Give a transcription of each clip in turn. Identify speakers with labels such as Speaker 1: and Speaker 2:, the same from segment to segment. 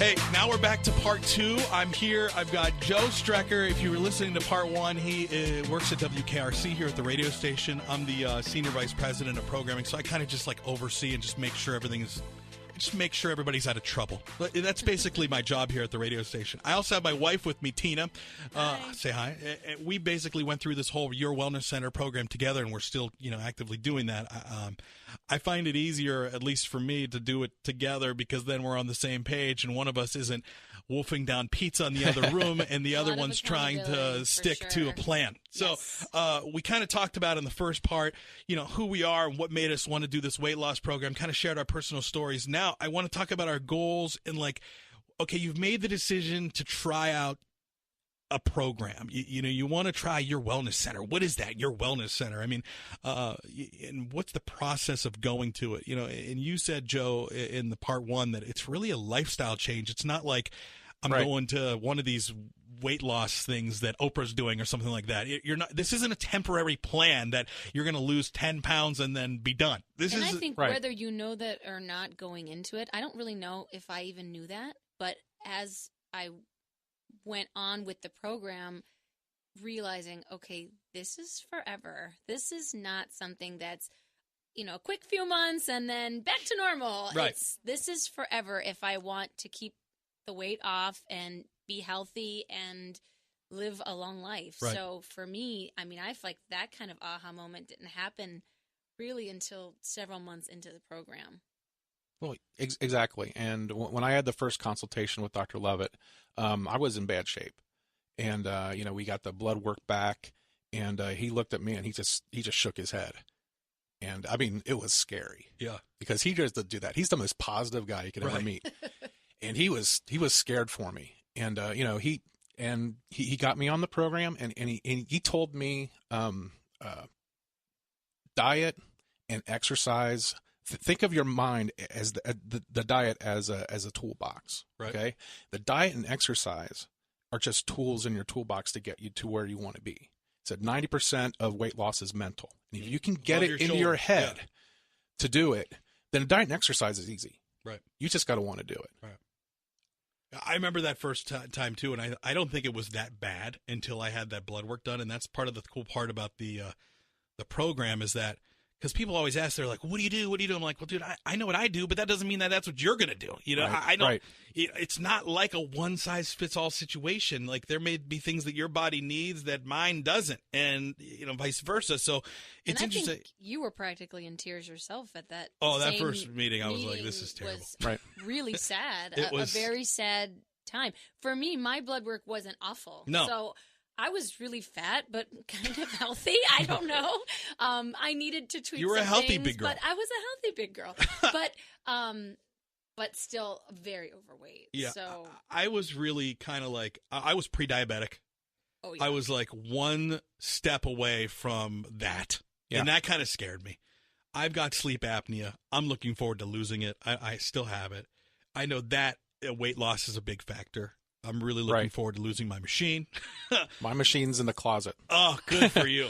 Speaker 1: Hey, now we're back to part 2. I'm here. I've got Joe Strecker. If you were listening to part 1, he works at WKRC here at the radio station. I'm the senior vice president of programming, so I kind of just like oversee and just make sure make sure everybody's out of trouble. That's basically my job here at the radio station. I also have my wife with me, Tina. Say hi. We basically went through this whole Your Wellness Center program together, and we're still, actively doing that. I find it easier, at least for me, to do it together because then we're on the same page, and one of us isn't wolfing down pizza in the other room, and the other one's trying to stick to a plan. So we kind of talked about in the first part, who we are and what made us want to do this weight loss program, kind of shared our personal stories. Now I want to talk about our goals and okay, you've made the decision to try out a program. You want to try Your Wellness Center. What is that, Your Wellness Center? I mean, and what's the process of going to it? And you said, Joe, in the part 1 that it's really a lifestyle change. It's not like I'm going to one of these weight loss things that Oprah's doing or something like that. This isn't a temporary plan that you're going to lose 10 pounds and then be done.
Speaker 2: I think whether you know that or not going into it, I don't really know if I even knew that, but as I went on with the program, realizing, okay, this is forever. This is not something that's, a quick few months and then back to normal.
Speaker 1: Right.
Speaker 2: This is forever if I want to keep the weight off and be healthy and live a long life.
Speaker 1: Right.
Speaker 2: So for me, I feel like that kind of aha moment didn't happen really until several months into the program.
Speaker 3: Well, exactly. And when I had the first consultation with Dr. Levitt, I was in bad shape. And, we got the blood work back, and he looked at me, and he just shook his head. And, it was scary. Yeah. Because he doesn't do that. He's the most positive guy you could ever meet. And he was scared for me. And, he got me on the program, and he told me diet and exercise. Think of your mind as the diet as a toolbox. Right. Okay. The diet and exercise are just tools in your toolbox to get you to where you want to be. It said 90% of weight loss is mental. And if you can get it into your head to do it, then diet and exercise is easy. Right. You just got to want to do it.
Speaker 1: Right. I remember that first time too, and I don't think it was that bad until I had that blood work done. And that's part of the cool part about the program is that. Because people always ask, they're like, what do you do? What do you do? I'm like, well, dude, I know what I do, but that doesn't mean that that's what you're going to do. I don't. Right. It's not like a one-size-fits-all situation. Like there may be things that your body needs that mine doesn't, and vice versa. So it's interesting.
Speaker 2: Think you were practically in tears yourself at that.
Speaker 1: Oh, that first meeting, I was like, this is terrible.
Speaker 2: Was really sad. It was a very sad time for me. My blood work wasn't awful.
Speaker 1: No.
Speaker 2: So I was really fat, but kind of healthy. I don't know. I needed to tweak.
Speaker 1: You were
Speaker 2: some
Speaker 1: a healthy
Speaker 2: things,
Speaker 1: big girl.
Speaker 2: But I was a healthy big girl. But still very overweight.
Speaker 1: Yeah.
Speaker 2: So
Speaker 1: I was really kind of like I was pre-diabetic. Oh yeah. I was like one step away from that, and that kind of scared me. I've got sleep apnea. I'm looking forward to losing it. I still have it. I know that weight loss is a big factor. I'm really looking forward to losing my machine.
Speaker 3: My machine's in the closet.
Speaker 1: Oh, good for you.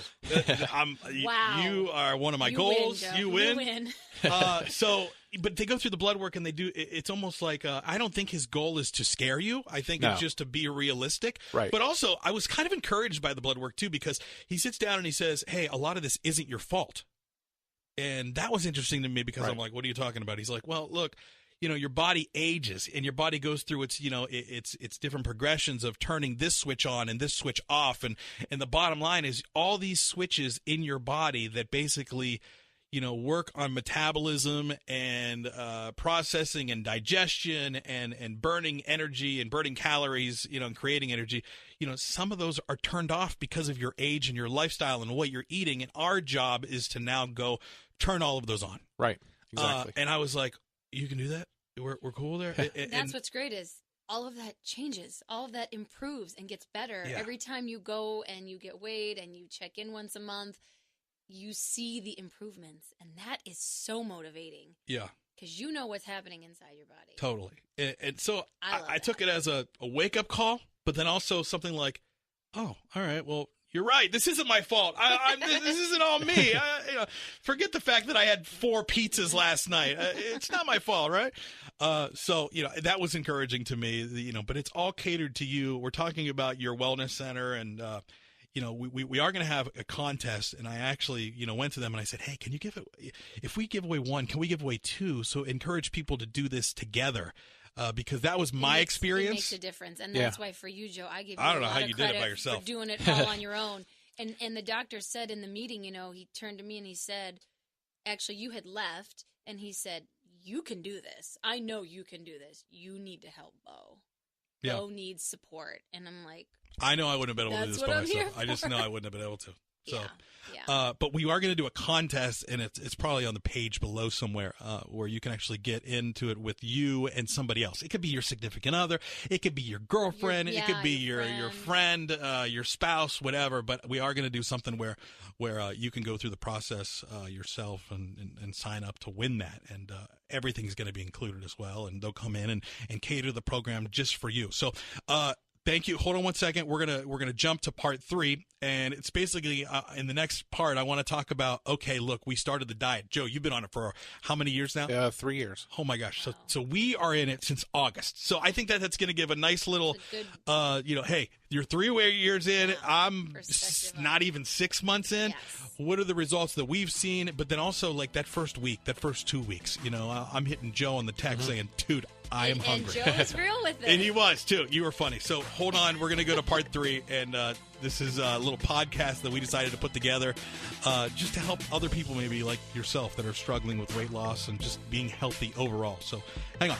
Speaker 2: Wow.
Speaker 1: You are one of my goals.
Speaker 2: You win.
Speaker 1: But they go through the blood work and they do, it's almost like, I don't think his goal is to scare you. I think it's just to be realistic. Right. But also, I was kind of encouraged by the blood work too, because he sits down and he says, hey, a lot of this isn't your fault. And that was interesting to me because I'm like, what are you talking about? He's like, well, look, your body ages and your body goes through its, its different progressions of turning this switch on and this switch off. And the bottom line is all these switches in your body that basically, work on metabolism and processing and digestion and burning energy and burning calories, and creating energy. Some of those are turned off because of your age and your lifestyle and what you're eating. And our job is to now go turn all of those on.
Speaker 3: Right. Exactly.
Speaker 1: And I was like, you can do that? We're cool there?
Speaker 2: That's what's great is all of that changes. All of that improves and gets better. Yeah. Every time you go and you get weighed and you check in once a month, you see the improvements. And that is so motivating. Yeah. Because you know what's happening inside your body.
Speaker 1: Totally. And so I took it as a wake-up call, but then also something like, oh, all right, well, You're right. This isn't my fault. This isn't all me. Forget the fact that I had 4 pizzas last night. It's not my fault, right? So, that was encouraging to me, but it's all catered to you. We're talking about your wellness center, and, we are going to have a contest. And I actually, went to them and I said, hey, can you if we give away 1, can we give away 2? So encourage people to do this together. Because that was my experience. It makes
Speaker 2: a difference, and that's why for you, Joe, I give you
Speaker 1: I don't
Speaker 2: a
Speaker 1: know
Speaker 2: lot
Speaker 1: how
Speaker 2: of
Speaker 1: you did it by
Speaker 2: credit
Speaker 1: yourself.
Speaker 2: for doing it all on your own. And the doctor said in the meeting, he turned to me and he said, actually, you had left, and he said, you can do this. I know you can do this. You need to help Bo.
Speaker 1: Yeah.
Speaker 2: Bo needs support. And I'm like,
Speaker 1: I know I wouldn't have been able to do this by myself. I just know I wouldn't have been able to. So, but we are going to do a contest, and it's probably on the page below somewhere where you can actually get into it with you and somebody else. It could be your significant other, it could be your girlfriend, it could be your friend, your spouse, whatever. But we are going to do something where you can go through the process yourself and sign up to win that, and everything's going to be included as well. And they'll come in and cater the program just for you. So. Thank you. Hold on one second. We're gonna jump to part 3, and it's basically in the next part. I want to talk about. Okay, look, we started the diet. Joe, you've been on it for how many years now?
Speaker 3: 3 years.
Speaker 1: Oh my gosh! Wow. So we are in it since August. So I think that's going to give a nice little, hey, you're 3 years in. I'm not even 6 months in.
Speaker 2: Yes.
Speaker 1: What are the results that we've seen? But then also like that first week, that first 2 weeks. I'm hitting Joe on the text saying, dude, I am hungry.
Speaker 2: And Joe was real with it.
Speaker 1: And he was, too. You were funny. So hold on. We're going to go to part 3. And this is a little podcast that we decided to put together just to help other people maybe like yourself that are struggling with weight loss and just being healthy overall. So hang on.